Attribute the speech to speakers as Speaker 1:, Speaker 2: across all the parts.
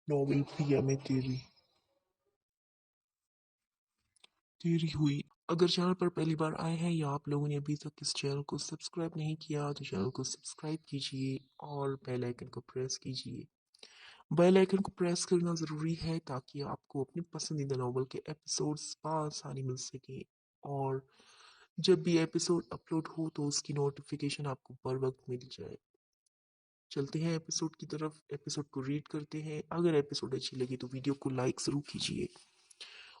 Speaker 1: Novel प्रिया में तेरी देरी हुई। अगर चैनल पर पहली बार आए हैं या आप लोगों ने अभी तक इस चैनल को सब्सक्राइब नहीं किया तो चैनल को सब्सक्राइब कीजिए और बेल आइकन को प्रेस कीजिए। बेल आइकन को प्रेस करना ज़रूरी है ताकि आपको अपने पसंदीदा नॉवल के एपिसोड्स आसानी मिल सके और जब भी एपिसोड अपलोड हो तो उसकी नोटिफिकेशन आपको बर वक्त मिल जाए। चलते हैं एपिसोड की तरफ, एपिसोड को रीड करते हैं। अगर एपिसोड अच्छी लगी तो वीडियो को लाइक ज़रूर कीजिए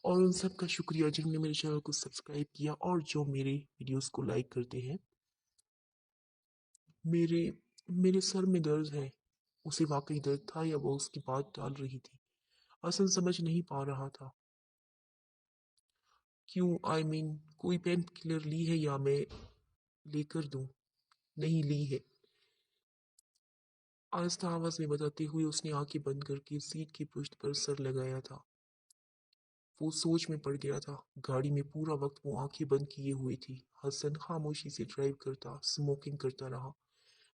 Speaker 1: और उन सब का शुक्रिया जिन्होंने मेरे चैनल को सब्सक्राइब किया और जो मेरे वीडियोस को लाइक करते हैं। मेरे मेरे सर में दर्द है। उसे वाकई दर्द था या वो उसकी बात टाल रही थी, असल समझ नहीं पा रहा था। क्यों कोई पेन किलर ली है या मैं लेकर दूं? नहीं ली है, आहिस्ता आवाज में बताते हुए उसने आंखें बंद करके सीट की पुश्त पर सर लगाया था। वो सोच में पड़ गया था। गाड़ी में पूरा वक्त वो आंखें बंद किए हुए थी। हसन खामोशी से ड्राइव करता, स्मोकिंग करता रहा।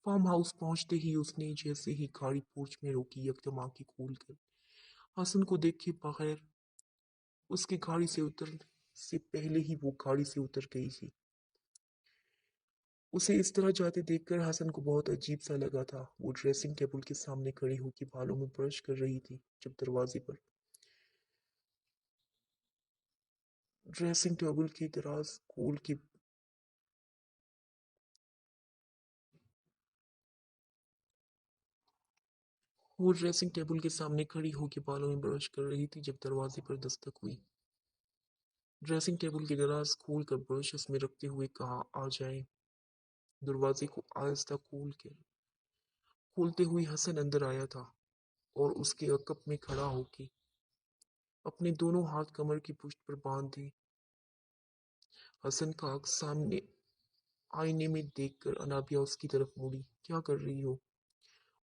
Speaker 1: फार्म हाउस पहुंचते ही उसने जैसे ही गाड़ी पोर्च में रोकी यकदम आंखें खोलकर हसन को देखे बगैर उसकी गाड़ी से उतर से पहले ही वो गाड़ी से उतर गई थी। उसे इस तरह जाते देखकर हसन को बहुत अजीब सा लगा था। वो ड्रेसिंग टेबल के सामने खड़ी होकर बालों में ब्रश कर रही थी जब दरवाजे पर ड्रेसिंग टेबल की दराज खोल के वो ड्रेसिंग टेबल के सामने खड़ी होकर बालों में ब्रश कर रही थी जब दरवाजे पर दस्तक हुई। ड्रेसिंग टेबल की दराज खोल कर ब्रश उसमें रखते हुए कहा, आ जाए। दरवाजे को आहिस्ता खोलते हुए हसन अंदर आया था और उसके अकब में खड़ा होके अपने दोनों हाथ कमर की पुष्ट पर बांध दिए। हसन का आंख सामने आईने में देखकर अनाबिया उसकी तरफ मुड़ी। क्या कर रही हो?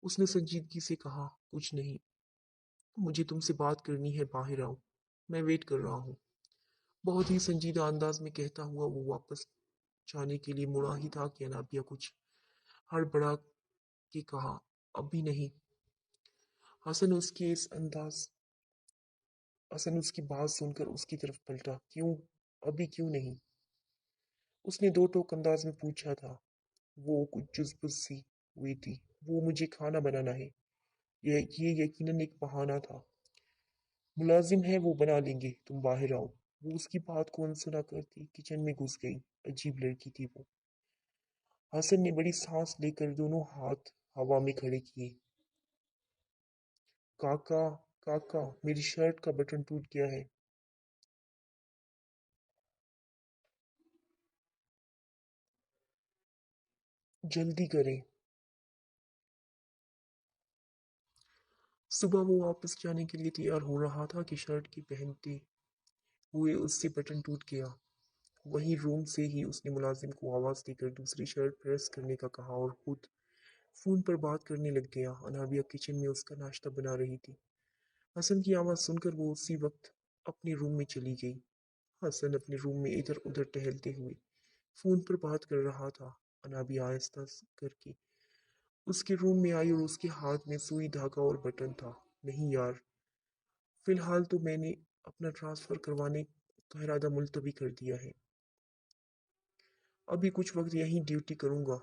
Speaker 1: उसने संजीदगी से कहा, कुछ नहीं, मुझे तुमसे बात करनी है, बाहर आओ, मैं वेट कर रहा हूँ। बहुत ही संजीदा अंदाज में कहता हुआ वो वापस जाने के लिए मुड़ा ही था कि अनाबिया कुछ हड़बड़ा के कहा, अभी नहीं। हसन उसके इस अंदाज हसन उसकी बात सुनकर उसकी तरफ पलटा। क्यों? अभी क्यों नहीं? उसने दो टोक अंदाज में पूछा था। वो कुछ जुज़बुज़ सी हुई थी। वो मुझे खाना बनाना है। ये यकीनन एक बहाना था। मुलाजिम है, वो बना लेंगे, तुम बाहर आओ। वो उसकी बात को अनसुना करती किचन में घुस गई। अजीब लड़की थी वो। हसन ने बड़ी सांस लेकर दोनों हाथ हवा में खड़े किए। काका, काका, मेरी शर्ट का बटन टूट गया है। जल्दी करें। सुबह वो वापस जाने के लिए तैयार हो रहा था कि शर्ट की पहनते हुए उससे बटन टूट गया। वहीं रूम से ही उसने मुलाजिम को आवाज़ देकर दूसरी शर्ट प्रेस करने का कहा और खुद फ़ोन पर बात करने लग गया। अनाबिया किचन में उसका नाश्ता बना रही थी। हसन की आवाज़ सुनकर वो उसी वक्त अपने रूम में चली गई। हसन अपने रूम में इधर उधर टहलते हुए फ़ोन पर बात कर रहा था। अनाबिया आहिस्ता करके उसके रूम में आई और उसके हाथ में सुई धागा और बटन था। नहीं यार, फिलहाल तो मैंने अपना ट्रांसफ़र करवाने का इरादा मुलतवी कर दिया है। अभी कुछ वक्त यहीं ड्यूटी करूँगा,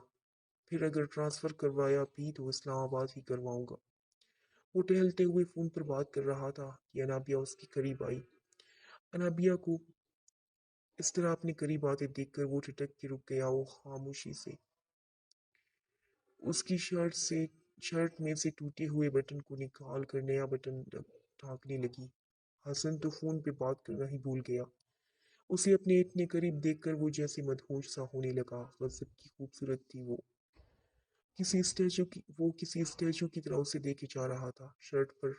Speaker 1: फिर अगर ट्रांसफ़र करवाया भी तो इस्लामाबाद ही करवाऊँगा। वो टहलते हुए फ़ोन पर बात कर रहा था कि अनाबिया उसके करीब आई। अनाबिया को इस तरह अपने करीब आते देखकर वो ठिठक के रुक गया। वो खामोशी से उसकी शर्ट में से टूटे हुए बटन को निकाल कर नया बटन ढांकने लगी। हसन तो फ़ोन पे बात करना ही भूल गया। उसे अपने इतने करीब देखकर वो जैसे मदहोश सा होने लगा। गजब की खूबसूरत थी वो। किसी स्टैचू की तरह उसे देखे जा रहा था। शर्ट पर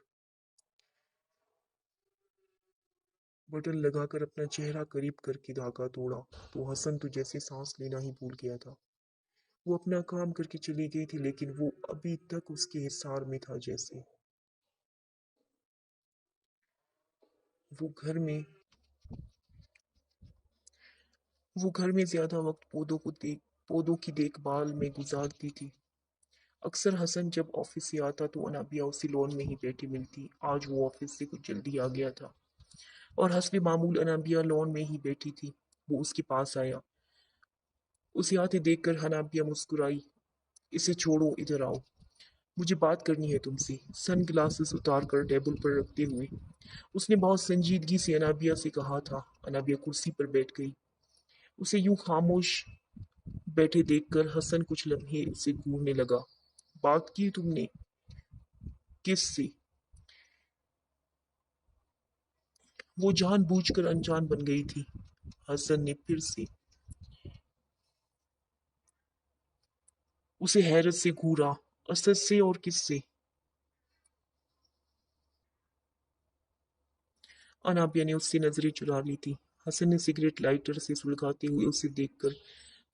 Speaker 1: बटन लगाकर अपना चेहरा करीब करके धागा तोड़ा तो हसन तो जैसे सांस लेना ही भूल गया था। वो अपना काम करके चली गई थी लेकिन वो अभी तक उसके हिसार में था जैसे वो घर में वो घर में ज्यादा वक्त पौधों की देखभाल में गुजारती थी। اکثر حسن جب آفس سے آتا تو انابیہ اسی لون میں ہی بیٹھی ملتی۔ آج وہ آفس سے کچھ جلدی آ گیا تھا اور حسب معمول انابیہ لون میں ہی بیٹھی تھی۔ وہ اس کے پاس آیا۔ اسے آتے دیکھ کر انابیہ مسکرائی۔ اسے چھوڑو، ادھر آؤ، مجھے بات کرنی ہے تم سے۔ سن گلاسز اتار کر ٹیبل پر رکھتے ہوئے اس نے بہت سنجیدگی سے انابیہ سے کہا تھا۔ انابیہ کرسی پر بیٹھ گئی۔ اسے یوں خاموش بیٹھے دیکھ کر حسن کچھ لمحے اسے گھورنے لگا۔ بات کی تم نے؟ کس سے؟ وہ جان بوجھ کر انجان بن گئی تھی۔ حسن نے پھر سے اسے حیرت سے گھورا۔ اسد سے؟ اور کس سے؟ انابیہ نے اس سے نظریں چرا لی تھی۔ حسن نے سگریٹ لائٹر سے سلگاتے ہوئے اسے دیکھ کر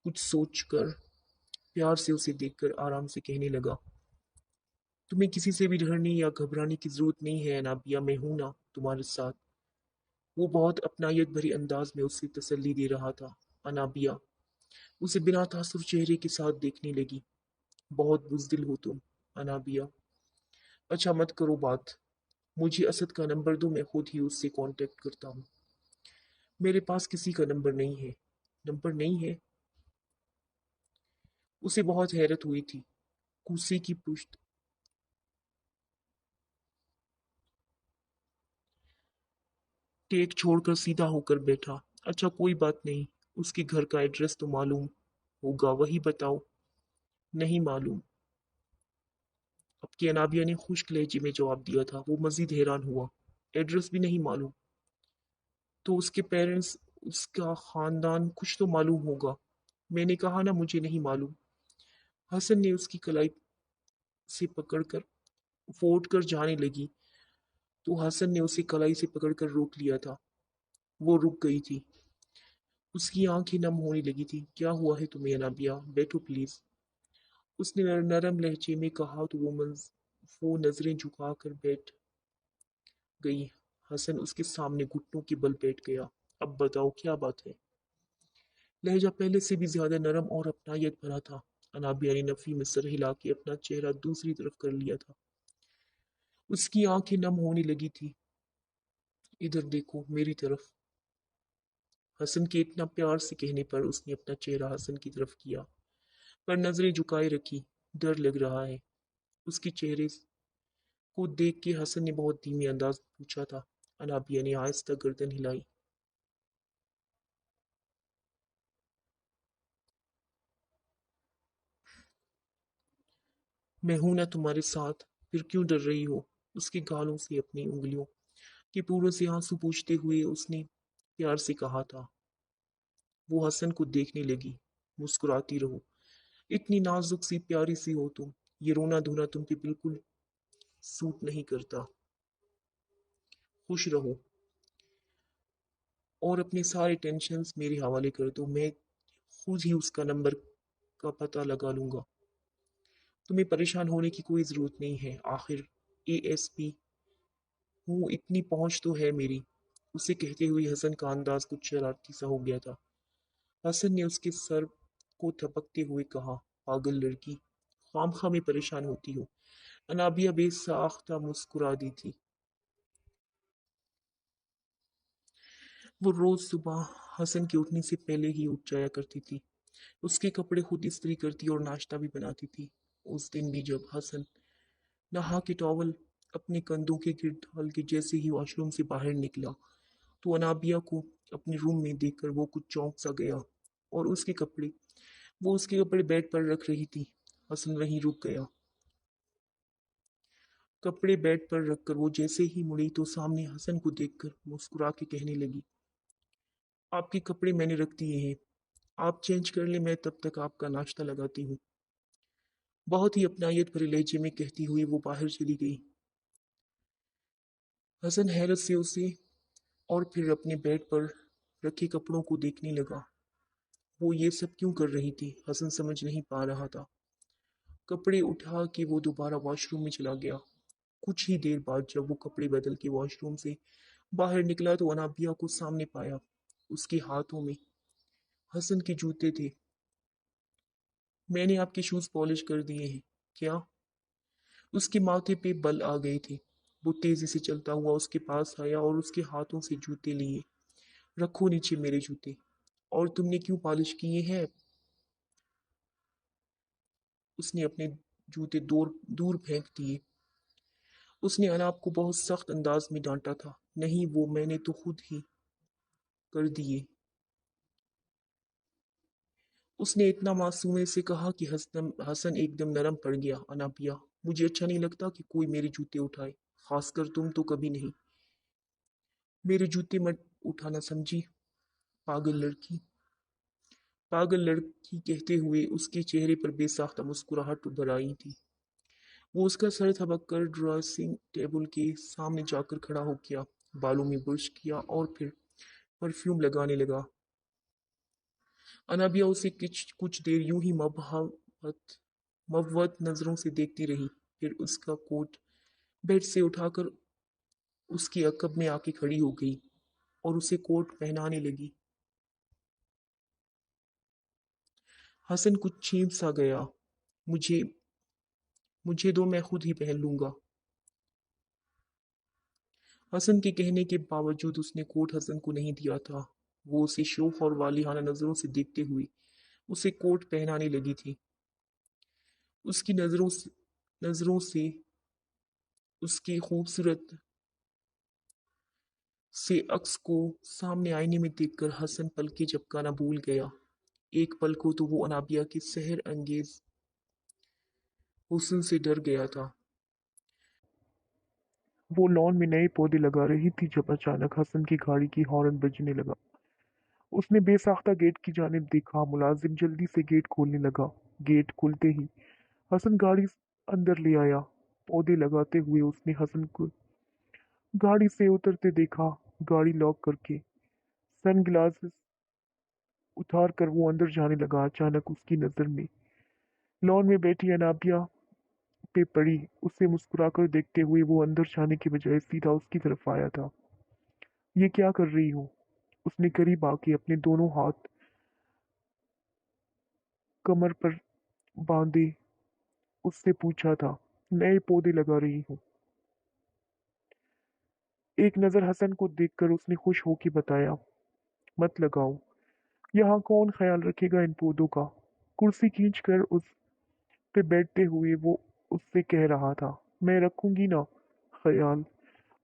Speaker 1: کچھ سوچ کر پیار سے اسے دیکھ کر آرام سے کہنے لگا، تمہیں کسی سے بھی ڈرنے یا گھبرانے کی ضرورت نہیں ہے انابیہ، میں ہوں نا تمہارے ساتھ۔ وہ بہت اپنائیت بھری انداز میں اسے تسلی دے رہا تھا۔ انابیہ اسے بنا تاثر چہرے کے ساتھ دیکھنے لگی۔ بہت بزدل ہو تم انابیہ۔ اچھا مت کرو بات، مجھے اسد کا نمبر دو، میں خود ہی اس سے کانٹیکٹ کرتا ہوں۔ میرے پاس کسی کا نمبر نہیں ہے۔ نمبر نہیں ہے؟ اسے بہت حیرت ہوئی تھی۔ کرسی کی پشت ٹیک چھوڑ کر سیدھا ہو کر بیٹھا۔ اچھا کوئی بات نہیں، اس کے گھر کا ایڈریس تو معلوم ہوگا، وہی بتاؤ۔ نہیں معلوم، اب کی انابیہ نے خشک لہجے میں جواب دیا تھا۔ وہ مزید حیران ہوا۔ ایڈریس بھی نہیں معلوم؟ تو اس کے پیرنٹس، اس کا خاندان کچھ تو معلوم ہوگا۔ میں نے کہا نا مجھے نہیں معلوم۔ حسن نے اس کی کلائی سے پکڑ کر فوٹ کر جانے لگی تو حسن نے اسے کلائی سے پکڑ کر روک لیا تھا۔ وہ رک گئی تھی۔ اس کی آنکھیں نم ہونے لگی تھی۔ کیا ہوا ہے تمہیں انابیہ؟ بیٹھو پلیز، اس نے نرم لہجے میں کہا تو وہ نظریں جھکا کر بیٹھ گئی۔ حسن اس کے سامنے گھٹنوں کے بل بیٹھ گیا۔ اب بتاؤ کیا بات ہے؟ لہجہ پہلے سے بھی زیادہ نرم اور اپنائیت بھرا تھا۔ انابیہ نے نفی میں سر ہلا کے اپنا چہرہ دوسری طرف کر لیا تھا۔ اس کی آنکھیں نم ہونے لگی تھی۔ ادھر دیکھو میری طرف۔ حسن کے اتنا پیار سے کہنے پر اس نے اپنا چہرہ حسن کی طرف کیا، پر نظریں جھکائے رکھی۔ ڈر لگ رہا ہے؟ اس کے چہرے کو دیکھ کے حسن نے بہت دھیمی انداز میں پوچھا تھا۔ انابیہ نے آہستہ گردن ہلائی۔ میں ہوں نا تمہارے ساتھ، پھر کیوں ڈر رہی ہو؟ اس کے گالوں سے اپنی انگلیوں کے پوروں سے آنسو پوچھتے ہوئے اس نے پیار سے کہا تھا۔ وہ حسن کو دیکھنے لگی۔ مسکراتی رہو، اتنی نازک سی پیاری سی ہو تم، یہ رونا دھونا تم پہ بالکل سوٹ نہیں کرتا۔ خوش رہو اور اپنے سارے ٹینشنز میرے حوالے کر دو، میں خود ہی اس کا نمبر کا پتہ لگا لوں گا۔ تمہیں پریشان ہونے کی کوئی ضرورت نہیں ہے، آخر ASP ہوں، اتنی پہنچ تو ہے میری۔ اسے کہتے ہوئے حسن کا انداز کچھ شرارتی سا ہو گیا تھا۔ حسن نے اس کے سر کو تھپکتے ہوئے کہا، پاگل لڑکی، خام خواہ میں پریشان ہوتی ہو۔ انابیہ بے ساختہ مسکرا دی تھی۔ وہ روز صبح حسن کے اٹھنے سے پہلے ہی اٹھ جایا کرتی تھی۔ اس کے کپڑے خود استری کرتی اور ناشتہ بھی بناتی تھی۔ اس دن بھی جب حسن نہا کے ٹاول اپنے کندھوں کے گرد ڈال کے جیسے ہی واش روم سے باہر نکلا تو انابیہ کو اپنے روم میں دیکھ کر وہ کچھ چونک سا گیا اور وہ اس کے کپڑے بیڈ پر رکھ رہی تھی۔ حسن وہیں رک گیا۔ کپڑے بیڈ پر رکھ کر وہ جیسے ہی مڑی تو سامنے حسن کو دیکھ کر مسکرا کے کہنے لگی، آپ کے کپڑے میں نے رکھ دیے ہیں، آپ چینج کر لیں، میں تب تک آپ کا ناشتہ لگاتی ہوں۔ بہت ہی اپنائیت بھرے لہجے میں کہتی ہوئی وہ باہر چلی گئی۔ حسن حیرت سے اسے اور پھر اپنے بیڈ پر رکھے کپڑوں کو دیکھنے لگا۔ وہ یہ سب کیوں کر رہی تھی؟ حسن سمجھ نہیں پا رہا تھا۔ کپڑے اٹھا کے وہ دوبارہ واش روم میں چلا گیا۔ کچھ ہی دیر بعد جب وہ کپڑے بدل کے واش روم سے باہر نکلا تو انابیہ کو سامنے پایا۔ اس کے ہاتھوں میں حسن کے جوتے تھے۔ میں نے آپ کے شوز پالش کر دیے ہیں، क्या? उसके माथे पे बल आ गए थे। वो तेजी से चलता हुआ उसके पास आया और उसके हाथों से जूते लिए। रखो नीचे मेरे जूते। और तुमने क्यों पॉलिश किए हैं? उसने अपने जूते दूर दूर फेंक दिए। उसने अनाप को बहुत सख्त अंदाज में डांटा था। नहीं, वो मैंने तो खुद ही कर दिए। उसने इतना मासूमियत से कहा कि हसन एकदम नरम पड़ गया। अनापिया, मुझे अच्छा नहीं लगता कि कोई मेरे जूते उठाए, खासकर तुम तो कभी नहीं। मेरे जूते मत उठाना, समझी? पागल लड़की। पागल लड़की कहते हुए उसके चेहरे पर बेसाख्ता मुस्कुराहट उभर आई थी। वो उसका सर थपक कर ड्रेसिंग टेबल के सामने जाकर खड़ा हो गया, बालों में ब्रश किया और फिर परफ्यूम लगाने लगा। अनाबिया उसे कुछ कुछ देर यूं ही मवत नजरों से देखती रही। फिर उसका कोट बेड से उठाकर उसकी अकब में आके खड़ी हो गई और उसे कोट पहनाने लगी। हसन कुछ चीम सा गया। मुझे मुझे दो, मैं खुद ही पहन लूंगा। हसन के कहने के बावजूद उसने कोट हसन को नहीं दिया था। वो उसे शौक और वालिहाना नजरों से देखते हुए उसे कोट पहनाने लगी थी। उसकी नजरों से उसकी खूबसूरत से अक्स को सामने आईने में देखकर हसन पलके झपकाना भूल गया। एक पल को तो वो अनाबिया के सहर अंगेज हुस्न से डर गया था। वो लॉन में नए पौधे लगा रही थी जब अचानक हसन की गाड़ी की हॉर्न बजने लगा। उसने बेसाख्ता गेट की जानिब देखा। मुलाजिम जल्दी से गेट खोलने लगा। गेट खुलते ही हसन गाड़ी अंदर ले आया। पौधे लगाते हुए उसने हसन को गाड़ी से उतरते देखा। गाड़ी लॉक करके सन ग्लासेस उतार कर वो अंदर जाने लगा। अचानक उसकी नजर में लॉन में बैठी अनाबिया पे पड़ी। उसे मुस्कुराकर देखते हुए वो अंदर जाने के बजाय सीधा उसकी तरफ आया था। ये क्या कर रही हो? उसने करीब आके अपने दोनों हाथ कमर पर बांधे उससे पूछा था। नए पौधे लगा रही हूँ। एक नजर हसन को देखकर उसने खुश होकर बताया, मत लगाओ। यहाँ कौन ख्याल रखेगा इन पौधों का? कुर्सी खींच कर उस पे बैठते हुए वो उससे कह रहा था, मैं रखूंगी ना ख्याल।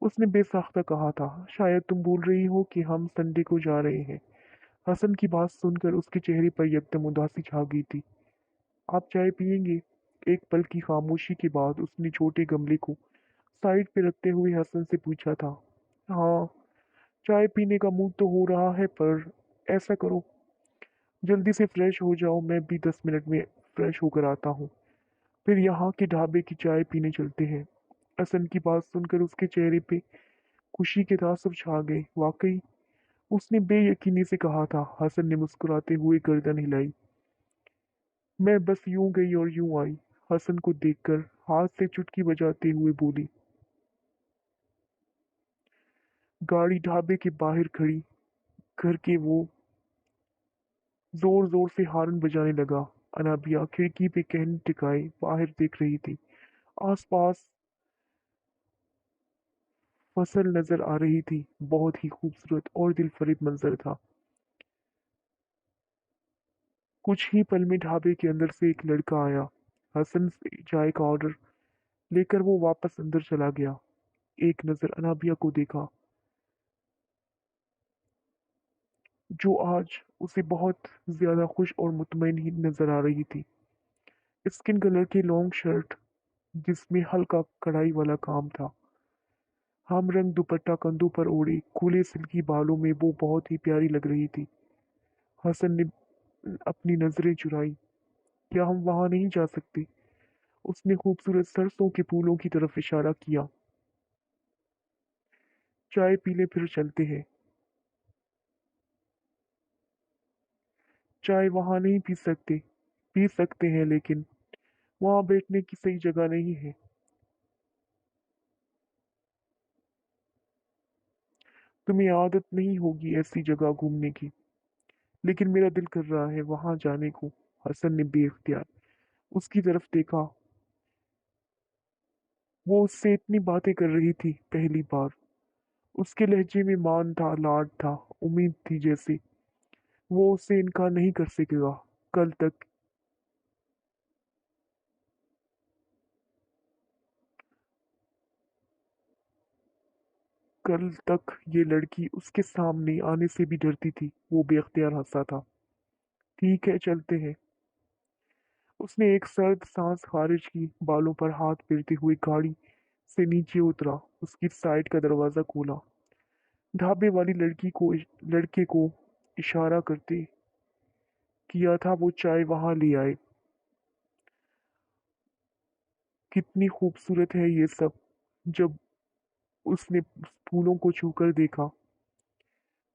Speaker 1: उसने बेसाख्ता कहा था, शायद तुम बोल रही हो कि हम संडे को जा रहे हैं। हसन की बात सुनकर उसके चेहरे पर एकदम उदासी छा गई थी। आप चाय पियेंगे? एक पल की खामोशी के बाद उसने छोटे गमले को साइड पे रखते हुए हसन से पूछा था। हाँ, चाय पीने का मूड तो हो रहा है, पर ऐसा करो, जल्दी से फ्रेश हो जाओ, मैं भी 10 मिनट में फ्रेश होकर आता हूँ। फिर यहाँ के ढाबे की चाय पीने चलते हैं। हसन की बात सुनकर उसके चेहरे पे खुशी के तासुर छा गए। वाकई उसने बेयकीनी से कहा था। हसन ने मुस्कुराते हुए गर्दन हिलाई। मैं बस यूं गई और यूं आई। हसन को देखकर हाथ से चुटकी बजाते हुए बोली। गाड़ी ढाबे के बाहर खड़ी करके वो जोर जोर से हॉर्न बजाने लगा। अनाबिया खिड़की पे कहनी टिकाए बाहर देख रही थी। आसपास फसल नजर आ रही थी। बहुत ही खूबसूरत और दिलफरिब मंजर था। कुछ ही पल में ढाबे के अंदर से एक लड़का आया। हसन से चाय का ऑर्डर लेकर वो वापस अंदर चला गया। एक नजर अनाबिया को देखा, जो आज उसे बहुत ज्यादा खुश और मुतमईन ही नजर आ रही थी। स्किन कलर की लॉन्ग शर्ट जिसमें हल्का कढ़ाई वाला काम था। हम रंग दुपट्टा कंधों पर ओढ़े खुले सिल्की बालों में वो बहुत ही प्यारी लग रही थी। हसन ने अपनी नजरें चुराई। क्या हम वहां नहीं जा सकते? उसने खूबसूरत सरसों के फूलों की तरफ इशारा किया। चाय पी ले फिर चलते हैं। चाय वहां नहीं पी सकते। पी सकते हैं, लेकिन वहां बैठने की सही जगह नहीं है। तुम्हें आदत नहीं होगी ऐसी जगह घूमने की, लेकिन मेरा दिल कर रहा है वहां जाने को। हसन ने बेख्तियार उसकी तरफ देखा। वो उससे इतनी बातें कर रही थी पहली बार। उसके लहजे में मान था, लाड था, उम्मीद थी जैसे वो उससे इनकार नहीं कर सकेगा। कल तक कल तक ये लड़की उसके सामने आने से भी डरती थी। वो बेख्तियार हंसा था। ठीक है, चलते हैं। उसने एक सर्द सांस खारिज की, बालों पर हाथ फेरते हुए गाड़ी से नीचे उतरा, उसकी साइड का दरवाजा खोला। ढाबे वाली लड़के को इशारा करते किया था वो चाय वहां ले आए। कितनी खूबसूरत है ये सब। जब उसने फूलों को छूकर देखा।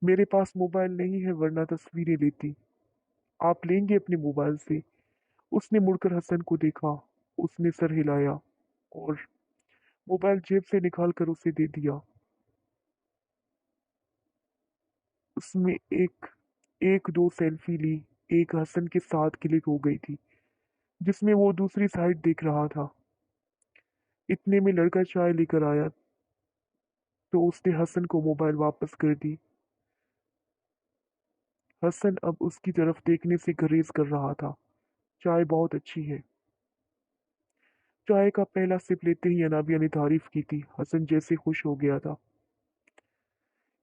Speaker 1: मेरे पास मोबाइल नहीं है वरना तस्वीरें लेती। आप लेंगे अपने मोबाइल से? उसने मुड़कर हसन को देखा। उसने सर हिलाया और मोबाइल जेब से निकाल कर उसे दे दिया। उसमें एक एक दो सेल्फी ली। एक हसन के साथ क्लिक हो गई थी जिसमें वो दूसरी साइड देख रहा था। इतने में लड़का चाय लेकर आया तो उसने हसन को मोबाइल वापस कर दी। हसन अब उसकी तरफ देखने से गुरेज कर रहा था। चाय बहुत अच्छी है। चाय का पहला सिप लेते ही अनाबिया ने तारीफ की थी। हसन जैसे खुश हो गया था।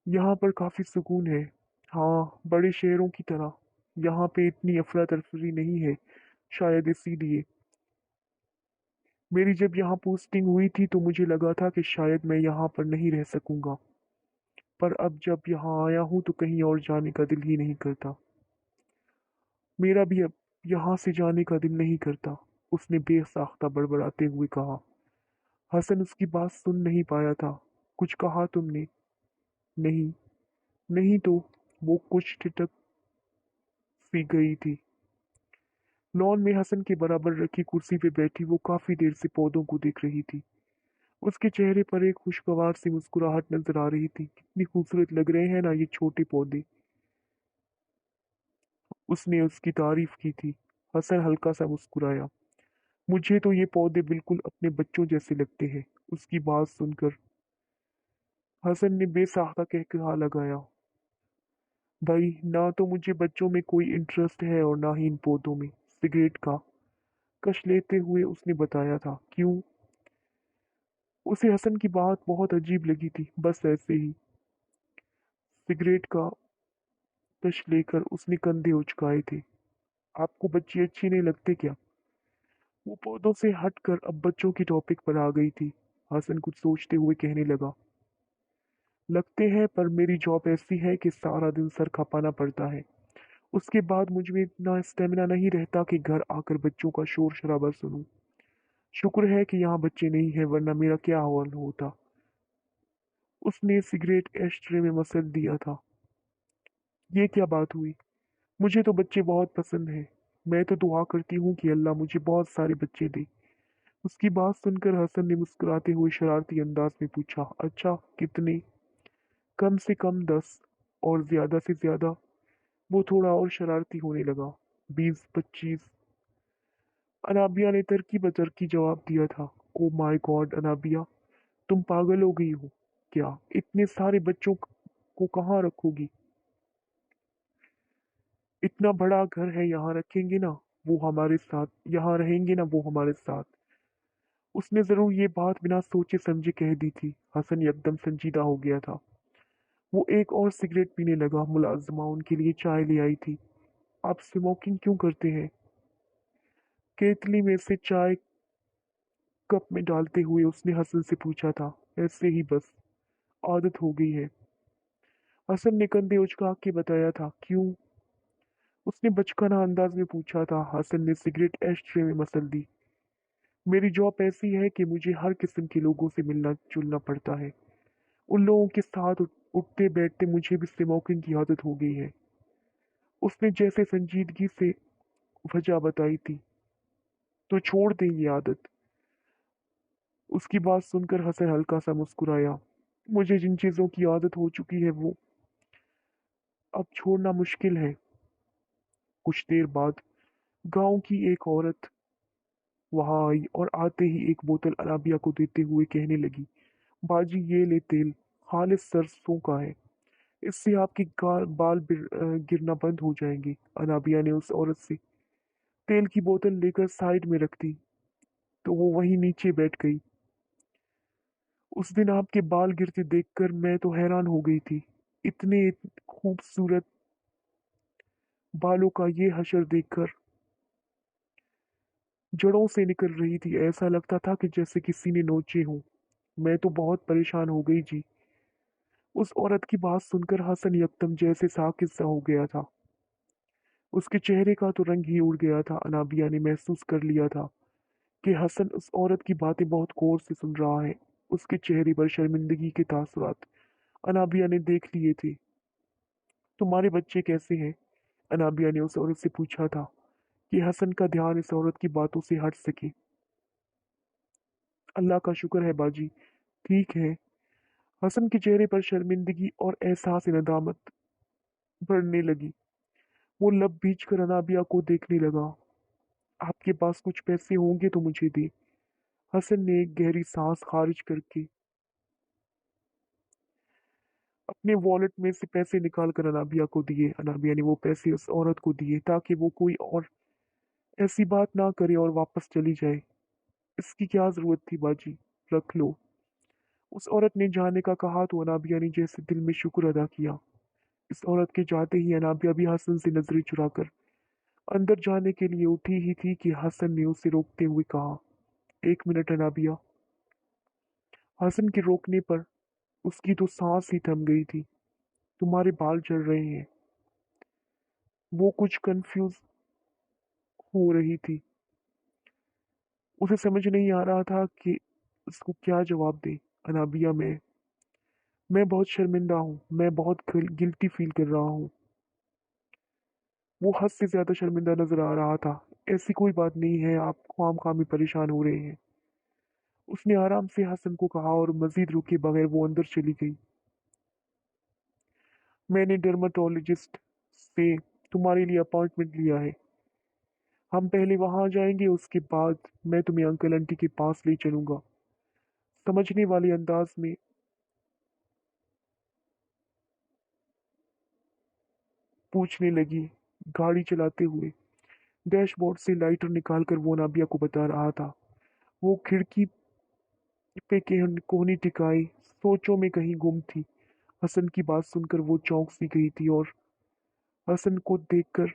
Speaker 1: यहाँ पर काफी सुकून है। हाँ, बड़े शहरों की तरह। यहाँ पे इतनी अफरा तफरी नहीं है, शायद इसीलिए। मेरी जब यहाँ पोस्टिंग हुई थी तो मुझे लगा था कि शायद मैं यहाँ पर नहीं रह सकूंगा, पर अब जब यहाँ आया हूँ तो कहीं और जाने का दिल ही नहीं करता। मेरा भी अब यहाँ से जाने का दिल नहीं करता, उसने बेसाख्ता बड़बड़ाते हुए कहा। हसन उसकी बात सुन नहीं पाया था। कुछ कहा तुमने? नहीं। नहीं तो? वो कुछ ठिठक सी गई थी। लॉन में हसन के बराबर रखी कुर्सी पे बैठी वो काफी देर से पौधों को देख रही थी। उसके चेहरे पर एक खुशगवार सी मुस्कुराहट नजर आ रही थी। कितनी खूबसूरत लग रहे हैं ना ये छोटे पौधे। उसने उसकी तारीफ की थी। हसन हल्का सा मुस्कुराया। मुझे तो ये पौधे बिल्कुल अपने बच्चों जैसे लगते हैं। उसकी बात सुनकर हसन ने बेसाख्ता कहकहा लगाया। भाई, ना तो मुझे बच्चों में कोई इंटरेस्ट है और ना ही इन पौधों में। सिगरेट का कश लेते हुए उसने बताया था। क्यों? उसे हसन की बात बहुत अजीब लगी थी। बस ऐसे ही। सिगरेट का कश लेकर उसने कंधे उचकाए थे। आपको बच्चे अच्छे नहीं लगते क्या? वो पौधों से हटकर अब बच्चों की टॉपिक पर आ गई थी। हसन कुछ सोचते हुए कहने लगा। लगते हैं, पर मेरी जॉब ऐसी है कि सारा दिन सर खपाना पड़ता है। उसके बाद मुझ में इतना स्टेमिना नहीं रहता कि घर आकर बच्चों का शोर शराबा सुनूं। शुक्र है कि यहाँ बच्चे नहीं हैं वरना मेरा क्या हाल होता। उसने सिगरेट एस्ट्रे में मसल दिया था। ये क्या बात हुई? मुझे तो बच्चे बहुत पसंद हैं। मैं तो दुआ करती हूँ कि अल्लाह मुझे बहुत सारे बच्चे दे। उसकी बात सुनकर हसन ने मुस्कुराते हुए शरारती अंदाज में पूछा। अच्छा, कितने? कम से कम 10, और ज्यादा से ज्यादा? वो थोड़ा और शरारती होने लगा। 20-25। अनाबिया ने तरकी बतरकी जवाब दिया था। ओ माय गॉड अनाबिया, तुम पागल हो गई हो क्या? इतने सारे बच्चों को कहाँ रखोगी? इतना बड़ा घर है, यहाँ रखेंगे ना वो हमारे साथ, यहाँ रहेंगे ना वो हमारे साथ। उसने जरूर ये बात बिना सोचे समझे कह दी थी। हसन एकदम संजीदा हो गया था। वो एक और सिगरेट पीने लगा। मुलाजिमा उनके लिए चाय ले आई थी। आप स्मोकिंग क्यों करते हैं? केतली में से चाय कप में डालते हुए उसने हसन से पूछा था। ऐसे ही बस, आदत हो गई है। हसन ने कंधे उचका के बताया था। क्यों? उसने बचकाना अंदाज में पूछा था। हसन ने सिगरेट एस्ट्रे में मसल दी। मेरी जॉब ऐसी है कि मुझे हर किस्म के लोगों से मिलना जुलना पड़ता है। उन लोगों के साथ उठते बैठते मुझे भी स्मोकिंग की आदत हो गई है। उसने जैसे संजीदगी से वजह बताई थी। तो छोड़ दे ये आदत। उसकी बात सुनकर हसन हल्का सा मुस्कुराया। मुझे जिन चीजों की आदत हो चुकी है वो अब छोड़ना मुश्किल है। कुछ देर बाद गांव की एक औरत वहां आई और आते ही एक बोतल अनाबिया को देते हुए कहने लगी, बाजी ये ले तेल, खालिस सरसों का है। इससे आपके बाल गिरना बंद हो जाएंगे। अनाबिया ने उस औरत से तेल की बोतल लेकर साइड में रख दी तो वो वहीं नीचे बैठ गई। उस दिन आपके बाल गिरते देखकर मैं तो हैरान हो गई थी। इतने खूबसूरत बालों का ये हशर देखकर जड़ों से निकल रही थी। ऐसा लगता था कि जैसे किसी ने नोचे हों। मैं तो बहुत परेशान हो गई जी। उस औरत की बात सुनकर हसन यकदम जैसे साकित सा हो गया था। उसके चेहरे का तो रंग ही उड़ गया था। अनाबिया ने महसूस कर लिया था कि हसन उस औरत की बातें बहुत गौर से सुन रहा है। उसके चेहरे पर शर्मिंदगी के तासुरात अनाबिया ने देख लिए थे। तुम्हारे बच्चे कैसे हैं? अनाबिया ने उस औरत से पूछा था कि हसन का ध्यान इस औरत की बातों से हट सके। अल्लाह का शुक्र है बाजी, ठीक है। हसन के चेहरे पर शर्मिंदगी और एहसास नदामत बढ़ने लगी। वो लब भींच कर अनाबिया को देखने लगा। आपके पास कुछ पैसे होंगे तो मुझे दे। हसन ने एक गहरी सांस खारिज करके अपने वॉलेट में से पैसे निकाल कर अनाबिया को दिए। अनाबिया ने वो पैसे उस औरत को दिए ताकि वो कोई और ऐसी बात ना करे और वापस चली जाए। इसकी क्या जरूरत थी बाजी, रख लो। उस औरत ने जाने का कहा तो अनाबिया ने जैसे दिल में शुक्र अदा किया। इस औरत के जाते ही अनाबिया भी हसन से नजरें चुराकर अंदर जाने के लिए उठी ही थी कि हसन ने उसे रोकते हुए कहा, एक मिनट अनाबिया। हसन के रोकने पर उसकी तो सांस ही थम गई थी। तुम्हारे बाल झड़ रहे हैं। वो कुछ कंफ्यूज हो रही थी। उसे समझ नहीं आ रहा था कि उसको क्या जवाब दे। अनाबिया, मैं बहुत शर्मिंदा हूँ। मैं बहुत गिल्टी फील कर रहा हूँ। वो हद से ज्यादा शर्मिंदा नजर आ रहा था। ऐसी कोई बात नहीं है, आप खाम में परेशान हो रहे हैं। उसने आराम से हसन को कहा और मजीद रुके बगैर वो अंदर चली गई। मैंने डर्माटोलॉजिस्ट से तुम्हारे लिए अपॉइंटमेंट लिया है। हम पहले वहां जाएंगे, उसके बाद मैं तुम्हें अंकल आंटी के पास ले चलूंगा। समझने वाले अंदाज में पूछने लगी। गाड़ी चलाते हुए डैशबोर्ड से लाइटर निकालकर वो नाबिया को बता रहा था। वो खिड़की पे कोहनी टिकाई सोचों में कहीं गुम थी। हसन की बात सुनकर वो चौंक सी गई थी और हसन को देखकर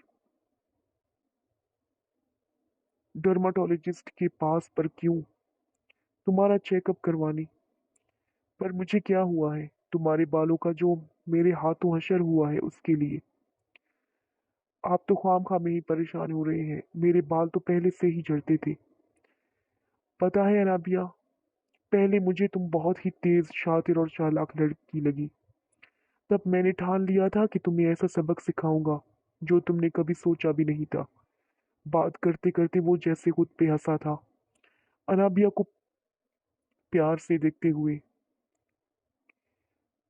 Speaker 1: डर्माटोलॉजिस्ट के पास पर क्यों? तुम्हारा चेकअप करवाने। पर मुझे क्या हुआ है? तुम्हारे बालों का जो मेरे हाथों हशर हुआ है उसके लिए। आप तो खामखा में ही परेशान हो रहे हैं। मेरे बाल तो पहले से ही झड़ते थे। पता है अनाबिया, पहले मुझे तुम बहुत ही तेज, शातिर और चालाक लड़की लगी। तब मैंने ठान लिया था कि तुम्हें ऐसा सबक सिखाऊंगा जो तुमने कभी सोचा भी नहीं था। बात करते करते वो जैसे खुद पे हंसा था। अनाबिया को प्यार से देखते हुए,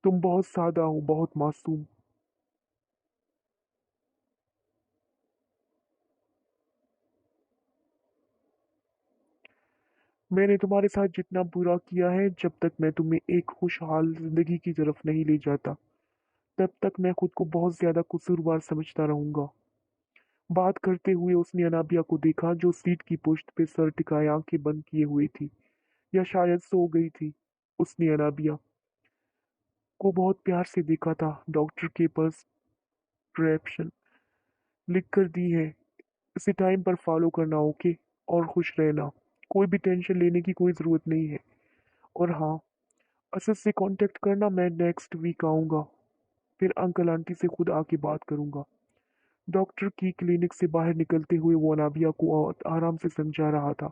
Speaker 1: तुम बहुत सादा हो, बहुत मासूम। मैंने तुम्हारे साथ जितना बुरा किया है, जब तक मैं तुम्हें एक खुशहाल जिंदगी की तरफ नहीं ले जाता, तब तक मैं खुद को बहुत ज्यादा कसूरवार समझता रहूंगा। बात करते हुए उसने अनाबिया को देखा जो सीट की पुश्त पे सर टिकाए आंखें बंद किए हुई थी या शायद सो गई थी। उसने अनाबिया को बहुत प्यार से देखा था। डॉक्टर के प्रेस्क्रिप्शन लिख कर दी है, इसे टाइम पर फॉलो करना, ओके? और खुश रहना। कोई भी टेंशन लेने की कोई ज़रूरत नहीं है। और हाँ, असद से कांटेक्ट करना, मैं नेक्स्ट वीक आऊँगा। फिर अंकल आंटी से खुद आके बात करूँगा। डॉक्टर की क्लिनिक से बाहर निकलते हुए वो अनाबिया को आराम से समझा रहा था,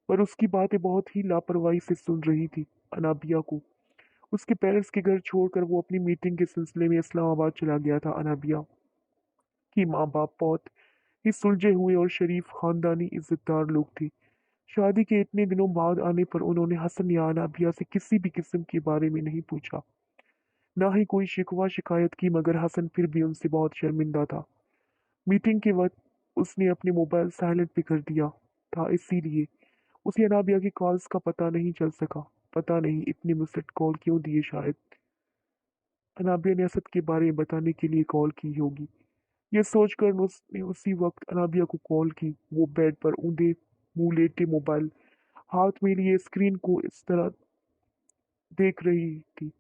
Speaker 1: पर उसकी बातें बहुत ही लापरवाही से सुन रही थी। अनाबिया को उसके पेरेंट्स के घर छोड़कर वो अपनी मीटिंग के सिलसिले में इस्लामाबाद चला गया था। अनाबिया की माँ बाप बहुत ही सुलझे हुए और शरीफ खानदानी इज्जतदार लोग थे। शादी के इतने दिनों बाद आने पर उन्होंने हसन या अनाबिया से किसी भी किस्म के बारे में नहीं पूछा, ना ही कोई शिकवा शिकायत की, मगर हसन फिर भी उनसे बहुत शर्मिंदा था। मीटिंग के वक्त उसने अपने मोबाइल साइलेंट पे कर दिया था, इसीलिए उसे अनाबिया की कॉल्स का पता नहीं चल सका। पता नहीं इतने मिस्ड कॉल क्यों दिए, शायद अनाबिया ने असद के बारे में बताने के लिए कॉल की होगी। ये सोचकर उसने उसी वक्त अनाबिया को कॉल की। वो बेड पर ऊंधे मुंह लेटे मोबाइल हाथ में लिए स्क्रीन को इस तरह देख रही थी।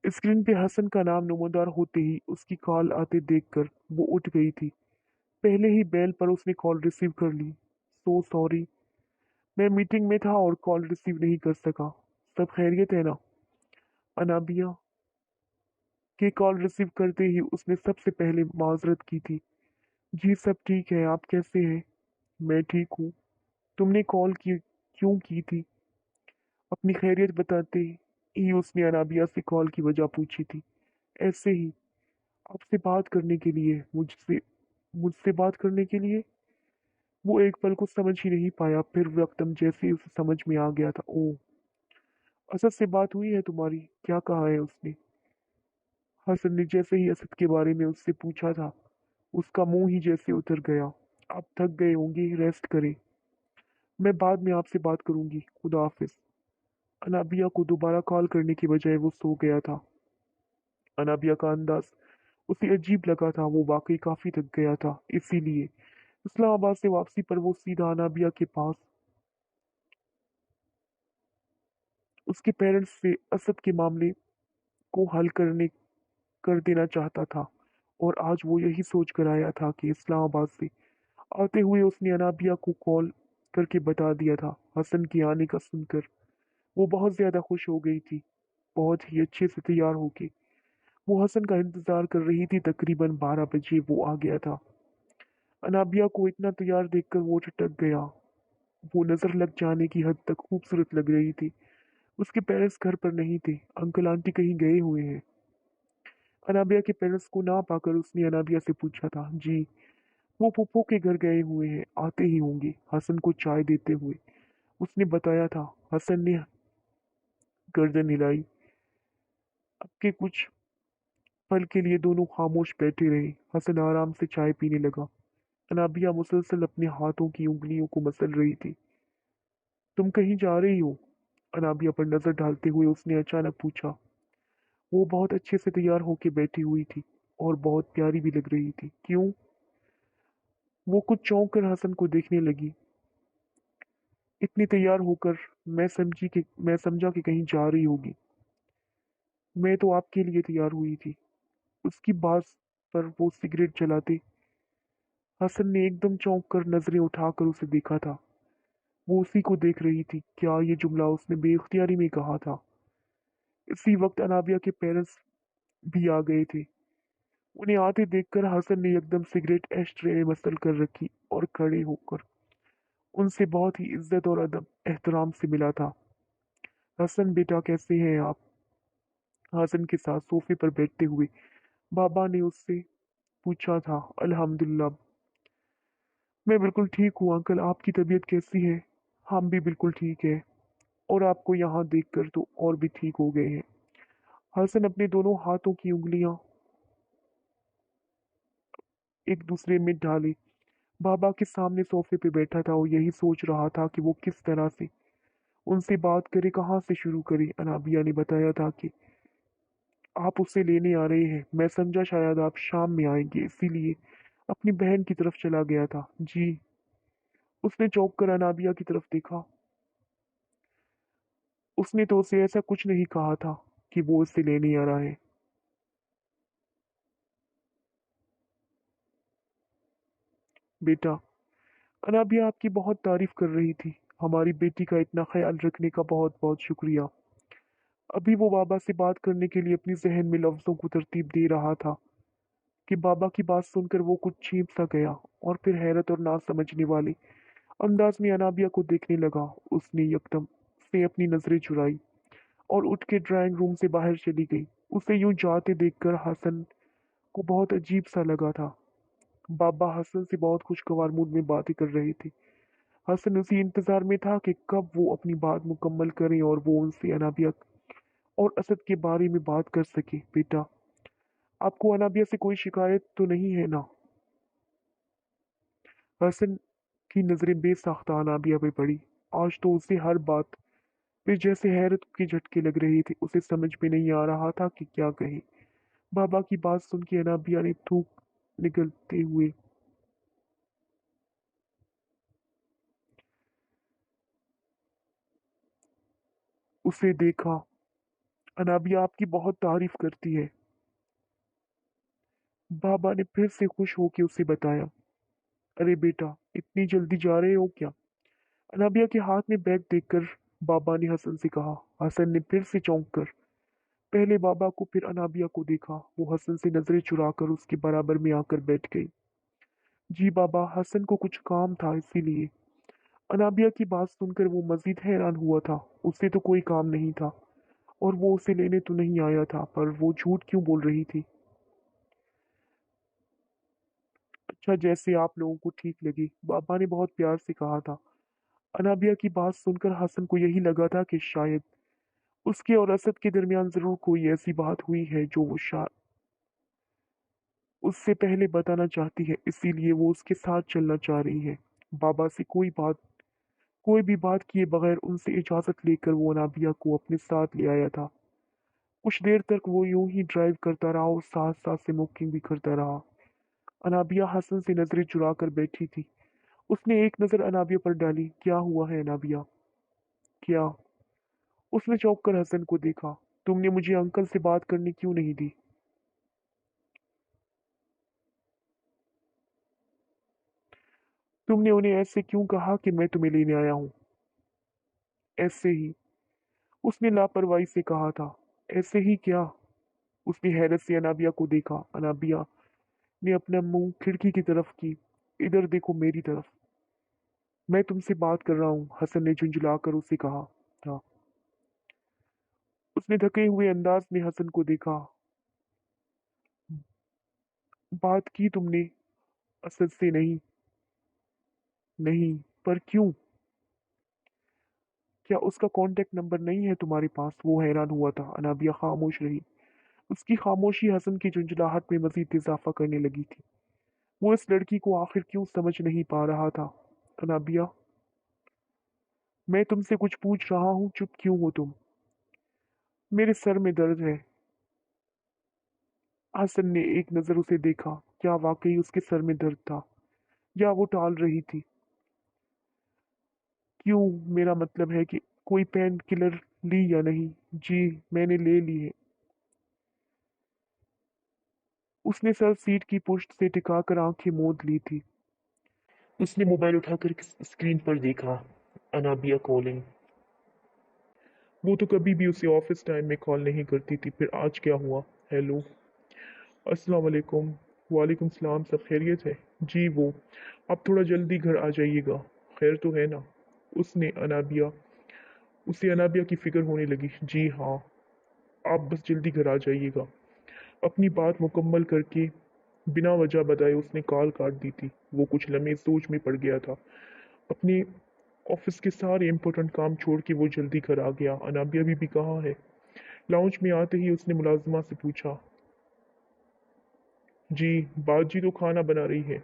Speaker 1: स्क्रीन पे हसन का नाम नमूदार होते ही उसकी कॉल आते देखकर वो उठ गई थी। पहले ही बेल पर उसने कॉल रिसीव कर ली। सो सॉरी, मैं मीटिंग में था और कॉल रिसीव नहीं कर सका। सब खैरियत है ना? अनाबिया के कॉल रिसीव करते ही उसने सबसे पहले माजरत की थी। जी सब ठीक है, आप कैसे हैं? मैं ठीक हूँ। तुमने कॉल की क्यों की थी? अपनी खैरियत बताते ही उसने अनाबिया से कॉल की वजह पूछी थी। ऐसे ही, आपसे बात करने के लिए। मुझसे मुझसे बात करने के लिए? वो एक पल को समझ ही नहीं पाया, फिर वो एकदम जैसे ही उसे समझ में आ गया था। ओ, असद से बात हुई है तुम्हारी? क्या कहा है उसने? हसन ने जैसे ही असद के बारे में उससे पूछा था, उसका मुंह ही जैसे उतर गया। आप थक गए होंगे, रेस्ट करें। मैं बाद में आपसे बात करूंगी, खुदा हाफिज। अनाबिया को दोबारा कॉल करने की बजाय वो सो गया था। अनाबिया का अंदाज उसे अजीब लगा था। वो वाकई काफी थक गया था, इसीलिए इस्लामाबाद से वापसी पर वो सीधा अनाबिया के पास उसके पेरेंट्स से असद के मामले को हल करने कर देना चाहता था। और आज वो यही सोच कर आया था कि इस्लामाबाद से आते हुए उसने अनाबिया को कॉल करके बता दिया था। हसन के आने का सुनकर वो बहुत ज्यादा खुश हो गई थी। बहुत ही अच्छे से तैयार होके वो हसन का इंतजार कर रही थी। तकरीबन 12 बजे वो आ गया था। अनाबिया को इतना तैयार देखकर वो ठटक गया। वो नजर लग जाने की हद तक खूबसूरत लग रही थी। उसके पेरेंट्स घर पर नहीं थे, अंकल आंटी कहीं गए हुए हैं। अनाबिया के पेरेंट्स को ना पाकर उसने अनाबिया से पूछा था। जी, वो फूफो के घर गए हुए हैं, आते ही होंगे, हसन को चाय देते हुए उसने बताया था। हसन ने गर्दन हिलाई। अब के कुछ पल के लिए दोनों खामोश बैठे रहे। हसन आराम से चाय पीने लगा। अनाबिया मुसलसल अपने हाथों की उंगलियों को मसल रही थी। तुम कहीं जा रही हो? अनाबिया पर नजर डालते हुए उसने अचानक पूछा। वो बहुत अच्छे से तैयार होके बैठी हुई थी और बहुत प्यारी भी लग रही थी। क्यों? वो कुछ चौंक कर हसन को देखने लगी। इतनी तैयार होकर मैं समझा कि कहीं जा रही होगी। मैं तो आपके लिए तैयार हुई थी। उसकी बात पर वो सिगरेट जलाते हसन ने एकदम चौंक कर नजरें उठाकर उसे देखा था। वो उसी को देख रही थी। क्या ये जुमला उसने बेइख्तियारी में कहा था? इसी वक्त अनाबिया के पेरेंट्स भी आ गए थे। उन्हें आते देखकर हसन ने एकदम सिगरेट एस्ट्रे में मसल कर रखी और खड़े होकर उनसे बहुत ही इज्जत और अदब एहतराम से मिला था। हसन बेटा, कैसे हैं आप? हसन के साथ सोफे पर बैठते हुए बाबा ने उससे पूछा था। अल्हम्दुलिल्लाह, मैं बिल्कुल ठीक हूँ अंकल, आपकी तबीयत कैसी है? हम भी बिल्कुल ठीक है, और आपको यहाँ देखकर तो और भी ठीक हो गए हैं। हसन अपने दोनों हाथों की उंगलियां एक दूसरे में डाले बाबा के सामने सोफे पे बैठा था और यही सोच रहा था कि वो किस तरह से उनसे बात करे, कहाँ से शुरू करे। अनाबिया ने बताया था कि आप उसे लेने आ रहे हैं। मैं समझा शायद आप शाम में आएंगे, इसीलिए अपनी बहन की तरफ चला गया था। जी। उसने चौंक कर अनाबिया की तरफ देखा। उसने तो उसे ऐसा कुछ नहीं कहा था कि वो उसे लेने आ रहा है। बेटा, अनाबिया आपकी बहुत तारीफ कर रही थी। हमारी बेटी का इतना ख्याल रखने का बहुत बहुत शुक्रिया। अभी वो बाबा से बात करने के लिए अपनी जहन में लफ्जों को तरतीब दे रहा था कि बाबा की बात सुनकर वो कुछ चीप सा गया और फिर हैरत और ना समझने वाले अंदाज में अनाबिया को देखने लगा। उसने यकदम से अपनी नजरें चुराई और उठ के ड्राइंग रूम से बाहर चली गई। उसे यूं जाते देखकर हसन को बहुत अजीब सा लगा था। बाबा हसन से बहुत खुशगवार मूड में बातें कर रहे थे। हसन उसी इंतजार में था कि कब वो अपनी बात मुकम्मल करें और वो उनसे अनाबिया और असद के बारे में बात कर सके। बेटा, आपको अनाबिया से कोई शिकायत तो नहीं है ना? हसन
Speaker 2: की नजरें बेसाख्ता अनाबिया पे पड़ी। आज तो उसे हर बात पे जैसे हैरत के झटके लग रहे थे। उसे समझ में नहीं आ रहा था कि क्या कहे। बाबा की बात सुन के अनाबिया ने थूक निकलते हुए उसे देखा। अनाबिया आपकी बहुत तारीफ करती है। बाबा ने फिर से खुश होकर उसे बताया। अरे बेटा, इतनी जल्दी जा रहे हो क्या? अनाबिया के हाथ में बैग देखकर बाबा ने हसन से कहा। हसन ने फिर से चौंक कर पहले बाबा को फिर अनाबिया को देखा। वो हसन से नजरें चुराकर उसके बराबर में आकर बैठ गई। जी बाबा, हसन को कुछ काम था इसीलिए। अनाबिया की बात सुनकर वो मजीद हैरान हुआ था। उससे तो कोई काम नहीं था और वो उसे लेने तो नहीं आया था, पर वो झूठ क्यों बोल रही थी? अच्छा, जैसे आप लोगों को ठीक लगे, बाबा ने बहुत प्यार से कहा था। अनाबिया की बात सुनकर हसन को यही लगा था कि शायद उसके और असद के दरमियान जरूर कोई ऐसी बात हुई है जो वो उससे पहले बताना चाहती है, इसीलिए वो उसके साथ चलना चाह रही है। बाबा से कोई भी बात किए बगैर उनसे इजाजत लेकर वो अनाबिया को अपने साथ ले आया था। कुछ देर तक वो यूं ही ड्राइव करता रहा और साथ साथ स्मोकिंग भी करता रहा। अनाबिया हसन से नजरें चुरा कर बैठी थी। उसने एक नजर अनाबिया पर डाली। क्या हुआ है अनाबिया? क्या? उसने चौंक कर हसन को देखा। तुमने मुझे अंकल से बात करने क्यों नहीं दी? तुमने उन्हें ऐसे क्यों कहा कि मैं तुम्हें लेने आया हूँ? ऐसे ही, उसने लापरवाही से कहा था। ऐसे ही क्या? उसने हैरत से अनाबिया को देखा। अनाबिया ने अपना मुंह खिड़की की तरफ की। इधर देखो, मेरी तरफ। मैं तुमसे बात कर रहा हूँ, हसन ने झुंझलाकर उसे कहा था। उसने थके हुए अंदाज में हसन को देखा। बात की तुमने असद से? नहीं। नहीं? पर क्यों? क्या उसका कांटेक्ट नंबर नहीं है तुम्हारे पास? वो हैरान हुआ था। अनाबिया खामोश रही। उसकी खामोशी हसन की झुंझलाहट में मजीद इजाफा करने लगी थी। वो इस लड़की को आखिर क्यों समझ नहीं पा रहा था। अनाबिया, मैं तुमसे कुछ पूछ रहा हूँ, चुप क्यों हो तुम? मेरे सर में दर्द है। हसन ने एक नजर उसे देखा। क्या वाकई उसके सर में दर्द था, या वो टाल रही थी? क्यों? मेरा मतलब है कि कोई पेन किलर ली या नहीं? जी, मैंने ले ली है। उसने सर सीट की पुश्त से टिकाकर आंखें मूंद ली थी। उसने मोबाइल उठाकर स्क्रीन पर देखा। अनाबिया कॉलिंग। वो तो कभी भी उसे ऑफिस टाइम में कॉल नहीं करती थी, फिर आज क्या हुआ? हेलो। अस्सलाम वालेकुम। वालेकुम सलाम, सब खैरियत है? जी वो, आप थोड़ा जल्दी घर आ जाइएगा। खैर तो है ना? उसने अनाबिया उसे अनाबिया की फिक्र होने लगी। जी हाँ, आप बस जल्दी घर आ जाइएगा। अपनी बात मुकम्मल करके बिना वजह बताए उसने कॉल काट दी थी। वो कुछ लम्हे सोच में पड़ गया था। अपने ऑफिस के सारे इम्पोर्टेंट काम छोड़ के वो जल्दी घर आ गया। अनाबिया भी कहाँ है? लाउंज में आते ही उसने मुलाजिमा से पूछा। जी, बाजी तो खाना बना रही है।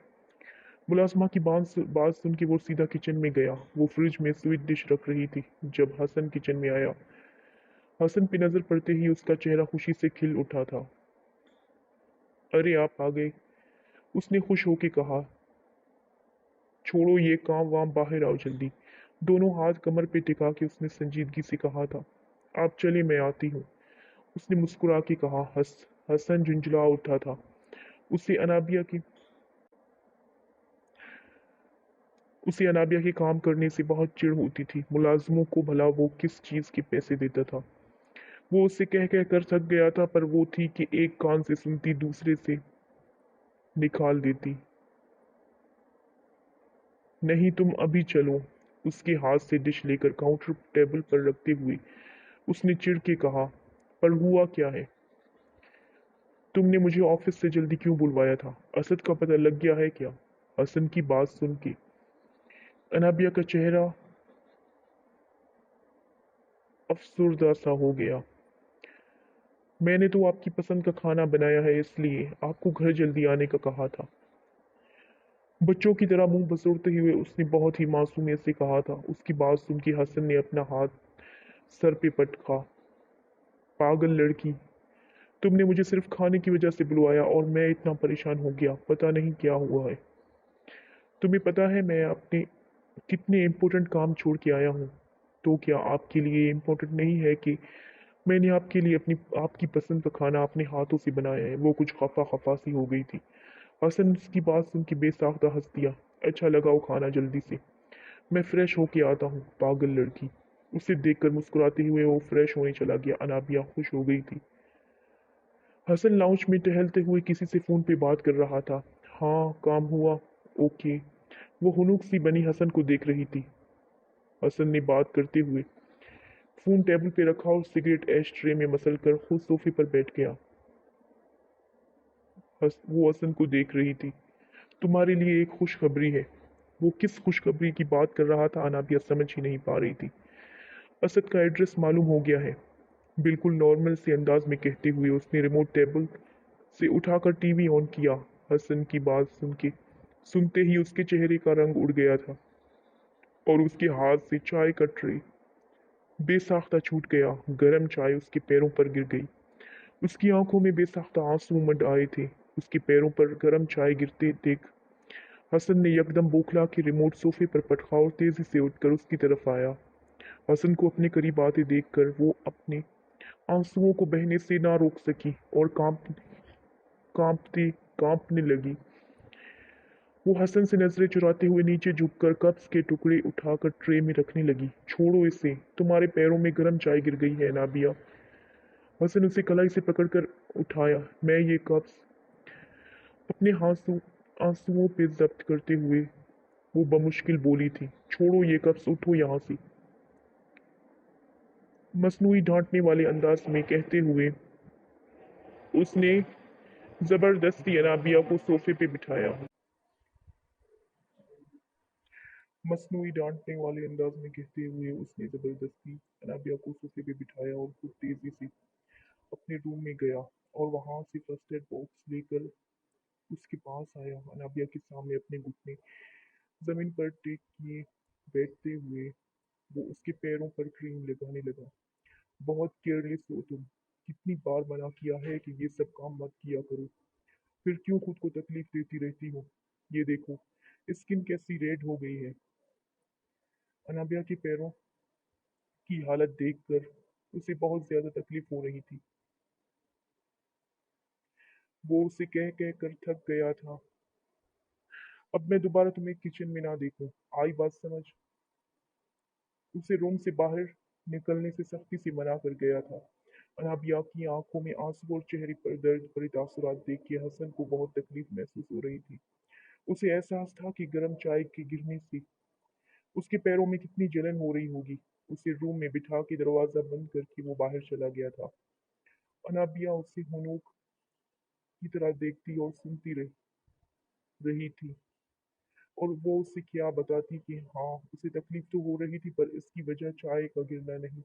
Speaker 2: मुलाजिमा की बात सुन के वो सीधा किचन में गया। वो फ्रिज में स्वीट डिश रख रही थी जब हसन किचन में आया। हसन पे नजर पड़ते ही उसका चेहरा खुशी से खिल उठा था। अरे आप आ गए, उसने खुश होके कहा। छोड़ो ये काम वाम, बाहर आओ जल्दी। दोनों हाथ कमर पे टिका के उसने संजीदगी से कहा था। आप चले, मैं आती हूँ, उसने मुस्कुरा के कहा। हसन झुंझला उठा था। उसे अनाबिया की उसे अनाबिया के काम करने से बहुत चिढ़ होती थी। मुलाजमों को भला वो किस चीज के पैसे देता था? वो उससे कह कह कर थक गया था, पर वो थी कि एक कान से सुनती दूसरे से निकाल देती। नहीं, तुम अभी चलो, उसके हाथ से डिश लेकर काउंटर टेबल पर रखते हुए उसने चिढ़ के कहा। पर हुआ क्या है? तुमने मुझे ऑफिस से जल्दी क्यों बुलवाया था? असद का पता लग गया है क्या? हसन की बात सुन के अनाबिया का चेहरा अफसुर्दा सा हो गया। मैंने तो आपकी पसंद का खाना बनाया है, इसलिए आपको घर जल्दी आने का कहा था। बच्चों की तरह मुंह बसोड़ते हुए उसने बहुत ही मासूमियत से कहा था। उसकी बात सुन के हसन ने अपना हाथ सर पे पटका। पागल लड़की, तुमने मुझे सिर्फ खाने की वजह से बुलवाया और मैं इतना परेशान हो गया, पता नहीं क्या हुआ है। तुम्हें पता है मैं अपने कितने इम्पोर्टेंट काम छोड़ के आया हूँ। तो क्या आपके लिए इम्पोर्टेंट नहीं है कि मैंने आपके लिए अपनी आपकी पसंद का खाना अपने हाथों से बनाया है? वो कुछ खफा खफा सी हो गई थी। हसन उसकी बात सुन के बेसाख्ता हंस दिया। अच्छा लगाओ खाना जल्दी से, मैं फ्रेश होके आता हूँ। पागल लड़की। उसे देखकर मुस्कुराते हुए वो फ्रेश होने चला गया। अनाबिया खुश हो गई थी। हसन लाउंज में टहलते हुए किसी से फोन पे बात कर रहा था। हाँ, काम हुआ। ओके। वो हुनूक सी बनी हसन को देख रही थी। हसन ने बात करते हुए फोन टेबल पे रखा और सिगरेट एश ट्रे में मसल कर खुद सोफे पर बैठ गया। वो हसन को देख रही थी। तुम्हारे लिए एक खुशखबरी है। वो किस खुशखबरी की बात कर रहा था अनाबिया समझ ही नहीं पा रही थी। असद का एड्रेस मालूम हो गया है। बिल्कुल नॉर्मल से अंदाज में कहते हुए उसने रिमोट टेबल से उठाकर टीवी ऑन किया। हसन की बात सुनते ही उसके चेहरे का रंग उड़ गया था और उसके हाथ से चाय का ट्रे बेसाख्ता छूट गया। गरम चाय उसके पैरों पर गिर गई। उसकी आंखों में बेसाख्ता आंसू उमड़ आए थे। उसके पैरों पर गरम चाय गिरते देख हसन ने यकदम बौखला के रिमोट सोफे पर पटका और तेजी से उठकर उसकी तरफ आया। हसन को अपने करीब आते देखकर वो अपने आंसुओं को बहने से ना रोक सकी और कांपती कांपने लगी। वो हसन से नजरें चुराते हुए नीचे झुककर कप्स के टुकड़े उठाकर ट्रे में रखने लगी। छोड़ो इसे, तुम्हारे पैरों में गर्म चाय गिर गई है नाबिया। हसन उसे कलाई से पकड़कर उठाया। मैं ये कप्स अपने आंसुओं पे जब्त करते हुए वो बमुश्किल बोली थी। छोड़ो ये कप्स, उठो यहाँ से, मसनूई डांटने वाले अंदाज में कहते हुए उसने जबरदस्ती अनाबिया को सोफे पे बिठाया। मसनूई डांटने वाले अंदाज में कहते हुए उसने जबरदस्ती अनाबिया को सोफे पे बिठाया और खुद तेजी से अपने रूम में गया और वहां से फर्स्ट एड बॉक्स लेकर उसके पास आया। अनाबिया के सामने अपने घुटने जमीन पर टेक किए बैठते हुए वो उसके पैरों पर क्रीम लगाने लगा। बहुत केयरलेस हो तुम। कितनी बार मना किया है कि ये सब काम मत किया करो, फिर क्यों खुद को तकलीफ देती रहती हो? ये देखो, स्किन कैसी रेड हो गई है। अनाबिया के पैरों की हालत देखकर उसे बहुत ज्यादा तकलीफ हो रही थी। वो उसे कह कह कर थक गया था। अब मैं दोबारा तुम्हें किचन में ना देखूं, आई बात समझ? उसे रूम से बाहर निकलने से सख्ती से मना कर गया था। अनाबिया की आंखों में आंसू और चेहरे पर दर्द भरे तासुरात देख के हसन को बहुत तकलीफ महसूस हो रही थी। उसे एहसास था कि गर्म चाय के गिरने से उसके पैरों में कितनी जलन हो रही होगी। उसे रूम में बिठा के दरवाजा बंद करके वो बाहर चला गया था। अनाबिया उसे हुनूक की तरह देखती और सुनती रही थी और वो उसे क्या बताती कि हाँ, उसे तकलीफ तो हो रही थी पर इसकी वजह चाय का गिरना नहीं,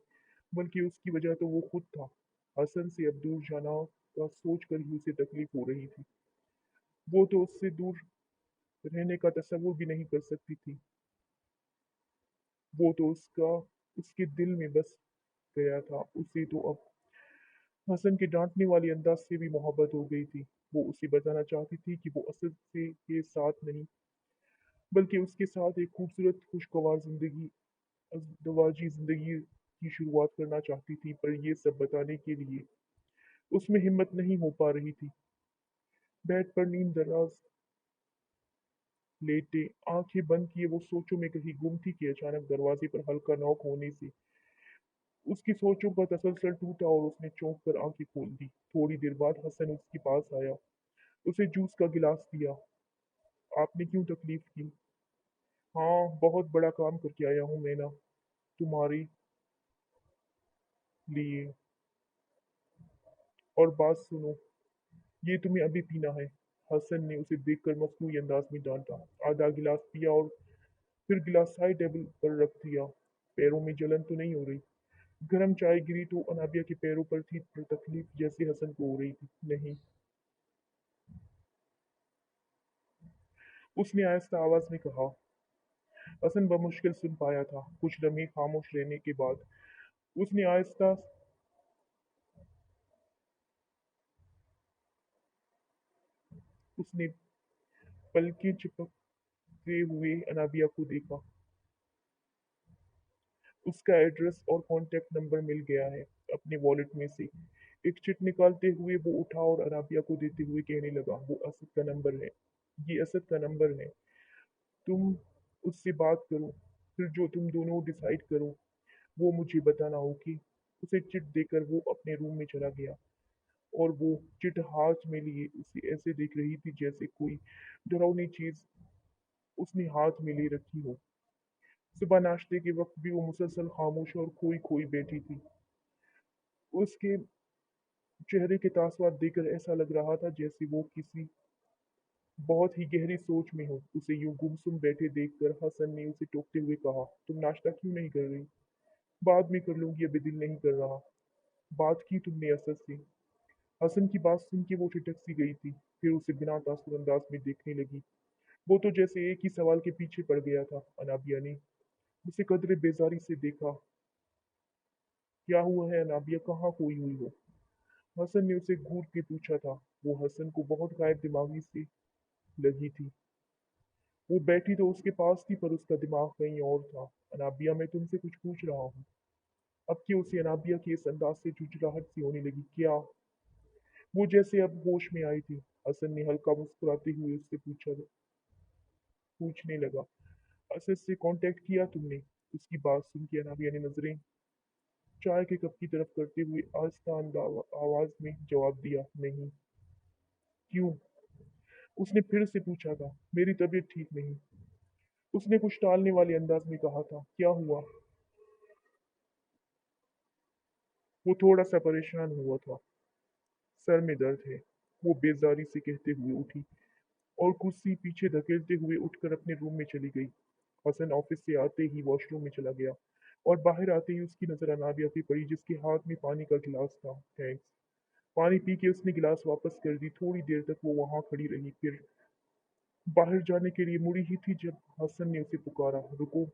Speaker 2: बल्कि उसकी वजह तो वो खुद था। हसन से अब दूर जाना का सोच कर ही उसे तकलीफ हो रही थी। वो तो उससे दूर रहने का तसव्वुर भी नहीं कर सकती थी। वो तो उसके दिल में बस गया था। उसे तो अब हसन के डांटने वाली अंदाज से भी मोहब्बत हो गई थी। वो उसे बताना चाहती थी कि वो असद से के साथ नहीं, बल्कि उसके साथ एक खूबसूरत खुशगवार जिंदगी अज़दवाजी जिंदगी की शुरुआत करना चाहती थी, पर ये सब बताने के लिए उसमें हिम्मत नहीं हो पा रही थी। बेड पर नींद दराज लेटे आंखें बंद किए वो सोचों में कहीं गुम थी कि अचानक दरवाजे पर हल्का नॉक होने से उसकी सोचों का तसलसल टूटा और उसने चौंक कर आंखें खोल दी। थोड़ी देर बाद हसन उसके पास आया। उसे जूस का गिलास दिया। आपने क्यों तकलीफ की? हाँ, बहुत बड़ा काम करके आया हूँ मैं ना, तुम्हारे लिए। और बात सुनो, ये तुम्हें अभी पीना है। हसन ने उसे देखकर मसनूई अंदाज में डांटा। आधा गिलास पिया और फिर गिलास साइड टेबल पर रख दिया। पैरों में जलन तो नहीं हो रही? गरम चाय गिरी तो अनाबिया के पैरों पर थी, पर तकलीफ जैसे हसन को हो रही थी। नहीं। उसने आहिस्ता आवाज में कहा। हसन बमुश्किल सुन पाया था। कुछ लम्हे खामोश रहने के बाद उसने आहिस्ता उसने पलकें चिपकते हुए अनाबिया को देखा। उसका एड्रेस और कॉन्टैक्ट नंबर मिल गया है। अपने वॉलेट में से एक चिट निकालते हुए वो उठा और अनाबिया को देते हुए कहने लगा, वो असद का नंबर है। ये असद का नंबर है। तुम उससे बात करो, फिर जो तुम दोनों डिसाइड करो वो मुझे बताना होगी। उसे चिट देकर वो अपने रूम में चला गया और वो चिट हाथ में लिए उसे ऐसे देख रही थी जैसे कोई डरावनी चीज उसने हाथ में ले रखी हो। सुबह नाश्ते के वक्त भी वो मुसलसल खामोश और खोई खोई बैठी थी। उसके चेहरे के तासुरात देखकर ऐसा लग रहा था जैसे वो किसी बहुत ही गहरी सोच में हो। उसे यूं गुमसुम बैठे देखकर हसन ने उसे टोकते हुए कहा, तुम नाश्ता क्यों नहीं कर रही? बाद में कर लूंगी, अभी दिल नहीं कर रहा। बात की तुमने असद से? हसन की बात सुन के वो ठिठक सी गई थी, फिर उसे बिना तासुर अंदाज में देखने लगी। वो तो जैसे एक ही सवाल के पीछे पड़ गया था। अनाबिया ने उसे कदरे बेजारी से देखा। क्या हुआ है अनाबिया, कहाँ खोई हुई हो? हसन ने उसे घूर के पूछा था। वो हसन को बहुत गायब दिमागी से लगी थी। वो बैठी तो उसके पास थी पर उसका दिमाग कहीं और था। अनाबिया, मैं तुमसे कुछ पूछ रहा हूँ। अब कि उसे अनाबिया के इस अंदाज से झुंझलाहट सी होने लगी। क्या? वो जैसे अब होश में आई थी। हसन ने हल्का मुस्कुराते हुए उससे पूछने लगा, असद से कांटेक्ट किया तुमने? उसकी बात सुन के अनाबिया ने नजरें चाय के कप की तरफ करते हुए आहिस्ता आवाज में जवाब दिया, नहीं। क्यों? उसने फिर से पूछा था। मेरी तबीयत ठीक नहीं, उसने कुछ टालने वाले अंदाज में कहा था। क्या हुआ? वो थोड़ा सा परेशान हुआ था। सर में दर्द है, वो बेजारी से कहते हुए उठी और कुर्सी पीछे धकेलते हुए उठकर अपने रूम में चली गई। हसन ऑफिस से आते ही वॉशरूम में चला गया और बाहर आते ही उसकी नजर अनाबिया पे पड़ी जिसके हाथ में पानी का गिलास था। थैंक्स। पानी पी के उसने गिलास वापस कर दी। थोड़ी देर तक वो वहां खड़ी रही, फिर बाहर जाने के लिए मुड़ी ही थी जब हसन ने उसे पुकारा, रुको।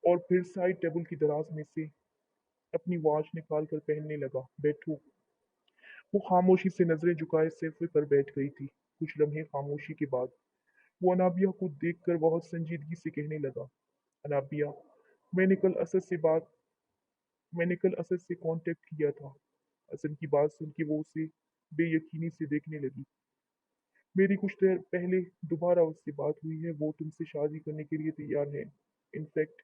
Speaker 2: और फिर साइड टेबल की दराज में से अपनी वॉच निकाल कर पहनने लगा। बैठो। वो खामोशी से नजरें झुकाए सोफे पर बैठ गई थी। कुछ लम्हे खामोशी के बाद वो अनाबिया को देखकर बहुत संजीदगी से कहने लगा, अनाबिया, मैंने कल असद से बात मैंने कल असद से कांटेक्ट किया था। असद की बात सुन के वो उसे बेयकीनी से देखने लगी। मेरी कुछ देर पहले दोबारा उससे बात हुई है। वो तुमसे शादी करने के लिए तैयार है। इनफैक्ट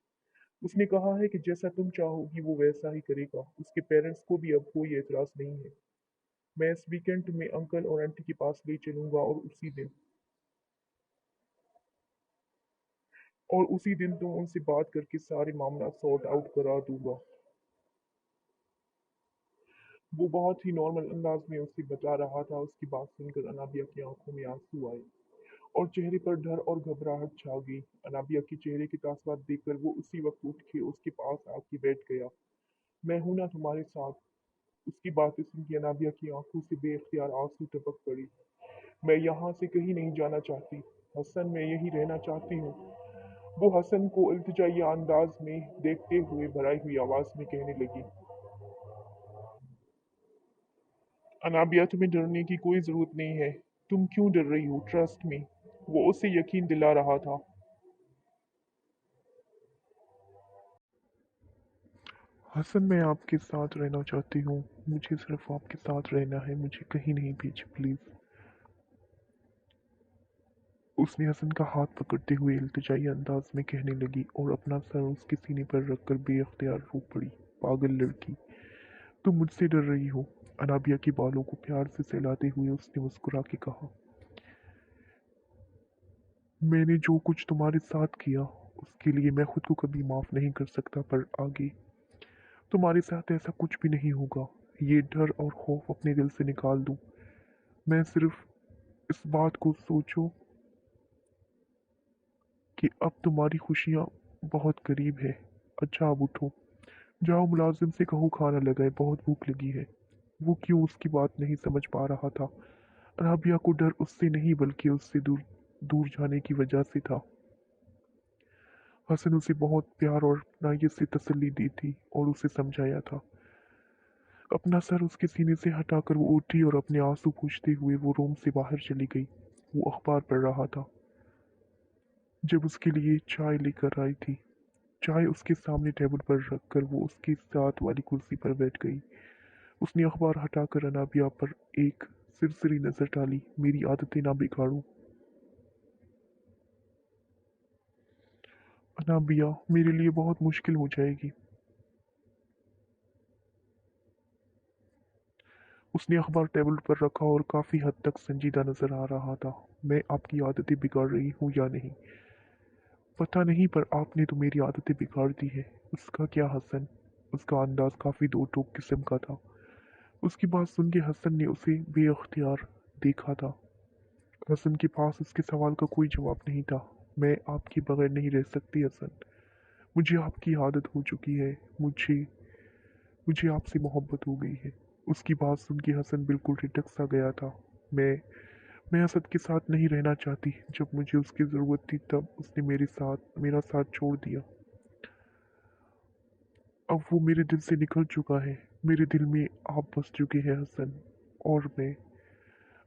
Speaker 2: उसने कहा है कि जैसा तुम चाहोगी वो वैसा ही करेगा। उसके पेरेंट्स को भी अब कोई एतराज नहीं है। मैं इस वीकेंड तुम्हें अंकल और आंटी के पास ले चलूंगा और उसी दिन तुम उनसे बात करके सारे मामला सॉर्ट आउट करा दूंगा। वो बहुत ही नॉर्मल अंदाज में उसे बता रहा था। उसकी बात सुनकर अनाबिया की आंखों में आंसू आए और चेहरे पर डर और घबराहट छा गई। अनाबिया के चेहरे के तासुरात देखकर वो उसी वक्त उठ के उसके पास आके बैठ गया। मैं हूं ना तुम्हारे साथ। उसकी बातें सुन के अनाबिया की आंखों से बेख्तियार आंसू टपक पड़ी। मैं यहाँ से कहीं नहीं जाना चाहती हसन, मैं यही रहना चाहती हूँ। वो हसन को इल्तिजाई अंदाज में देखते हुए भराई हुई आवाज में कहने लगी, अनाबिया, तुम्हें डरने की कोई जरूरत नहीं है। तुम क्यों डर रही हो? Trust me. वो उसे यकीन दिला रहा था। हसन, मैं आपके साथ रहना चाहती हूँ। मुझे सिर्फ आपके साथ रहना है, मुझे कहीं नहीं भेजिए प्लीज। उसने हसन का हाथ पकड़ते हुए इल्तिजाई अंदाज में कहने लगी और अपना सर उसके सीने पर रखकर बेअख्तियार रो पड़ी। पागल लड़की, तुम मुझसे डर रही हो। अनाबिया के बालों को प्यार से सहलाते हुए उसने मुस्कुरा के कहा, मैंने जो कुछ तुम्हारे साथ किया उसके लिए मैं खुद को कभी माफ नहीं कर सकता, पर आगे तुम्हारे साथ ऐसा कुछ भी नहीं होगा। ये डर और खौफ अपने दिल से निकाल दो। मैं सिर्फ इस बात को सोचो कि अब तुम्हारी खुशियाँ बहुत करीब है। अच्छा, अब उठो, जाओ मुलाजिम से कहो खाना लगाए, बहुत भूख लगी है। वो क्यों उसकी बात नहीं समझ पा रहा था। राबिया को डर उससे नहीं बल्कि उससे दूर दूर जाने की वजह से था। हसन उसे बहुत प्यार और नायत से तसल्ली दी थी और उसे समझाया था। अपना सर उसके सीने से हटाकर वो उठी और अपने आंसू पूंछते हुए वो रूम से बाहर चली गई। वो अखबार पढ़ रहा था जब उसके लिए चाय लेकर आई थी। चाय उसके सामने टेबल पर रखकर वो उसके साथ वाली कुर्सी पर बैठ गई। उसने अखबार हटाकर अनाबिया पर एक सिरसिरी नजर डाली। मेरी आदतें ना बिगाड़ो अनाबिया, मेरे लिए बहुत मुश्किल हो जाएगी। उसने अखबार टेबल पर रखा और काफी हद तक संजीदा नजर आ रहा था। मैं आपकी आदतें बिगाड़ रही हूँ या नहीं पता नहीं, पर आपने तो मेरी आदतें बिगाड़ दी है। उसका क्या हसन? उसका अंदाज काफी दो टोक किस्म का था। उसकी बात सुन के हसन ने उसे बेअख्तियार देखा था। हसन के पास उसके सवाल का कोई जवाब नहीं था। मैं आपके बगैर नहीं रह सकती हसन। मुझे आपकी आदत हो चुकी है। मुझे मुझे आपसे मोहब्बत हो गई है। उसकी बात सुन के हसन बिल्कुल ठिठक सा गया था। मैं असद के साथ नहीं रहना चाहती। जब मुझे उसकी ज़रूरत थी तब उसने मेरा साथ छोड़ दिया। अब वो मेरे दिल से निकल चुका है। मेरे दिल में आप बस चुके हैं हसन। और मैं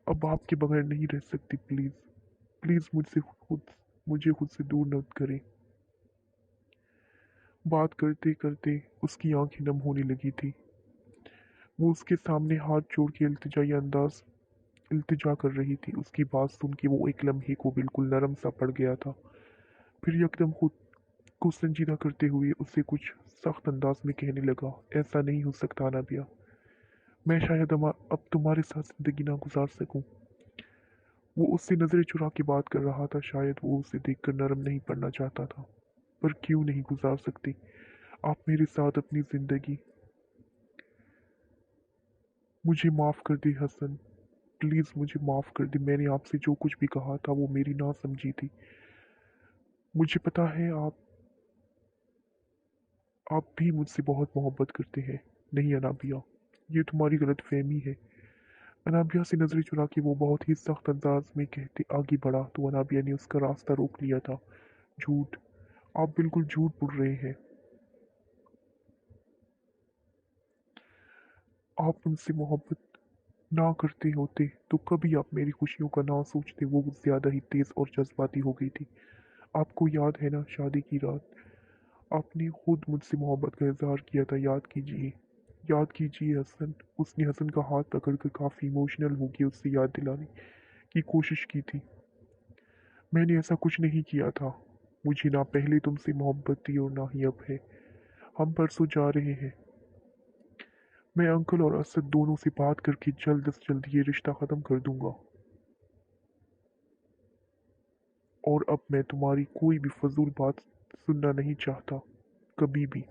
Speaker 2: अब आपके बगैर नहीं रह सकती। प्लीज़ प्लीज़ मुझे खुद से दूर न करें। बात करते करते उसकी आंखें नम होने लगी थी। वो उसके सामने हाथ जोड़ के इल्तिजा कर रही थी। उसकी बात सुन के वो एक लम्हे को बिल्कुल नरम सा पड़ गया था। फिर यकदम खुद को संजीदा करते हुए उसे कुछ सख्त अंदाज में कहने लगा, ऐसा नहीं हो सकता नाबिया। मैं शायद अब तुम्हारे साथ जिंदगी ना गुजार सकूं। वो उससे नजरें चुरा के बात कर रहा था। शायद वो उसे देखकर नरम नहीं पड़ना चाहता था। पर क्यों नहीं गुजार सकती आप मेरे साथ अपनी जिंदगी? मुझे माफ कर दे हसन। प्लीज मुझे माफ कर दे। मैंने आपसे जो कुछ भी कहा था वो मेरी ना समझी थी। मुझे पता है आप भी मुझसे बहुत मोहब्बत करते हैं। नहीं अनाबिया, ये तुम्हारी गलत फहमी है। अनाबिया से नजरें चुरा के वो बहुत ही सख्त अंदाज में कहते आगे बढ़ा तो अनाबिया ने उसका रास्ता रोक लिया था। झूठ, आप बिल्कुल झूठ बोल रहे हैं। आप मुझसे मोहब्बत ना करते होते तो कभी आप मेरी खुशियों का ना सोचते। वो ज्यादा ही तेज और जज्बाती हो गई थी। आपको याद है ना शादी की रात आपने खुद मुझसे मोहब्बत का इजहार किया था। याद कीजिए हसन। उसने हसन का हाथ पकड़कर काफी इमोशनल होकर उससे याद दिलाने की कोशिश की थी। मैंने ऐसा कुछ नहीं किया था। मुझे ना पहले तुमसे मोहब्बत थी और ना ही अब है। हम परसों जा रहे हैं। मैं अंकल और असद दोनों से बात करके जल्द से जल्द ये रिश्ता ख़त्म कर दूंगा। और अब मैं तुम्हारी कोई भी फजूल बात सुनना नहीं चाहता, कभी भी।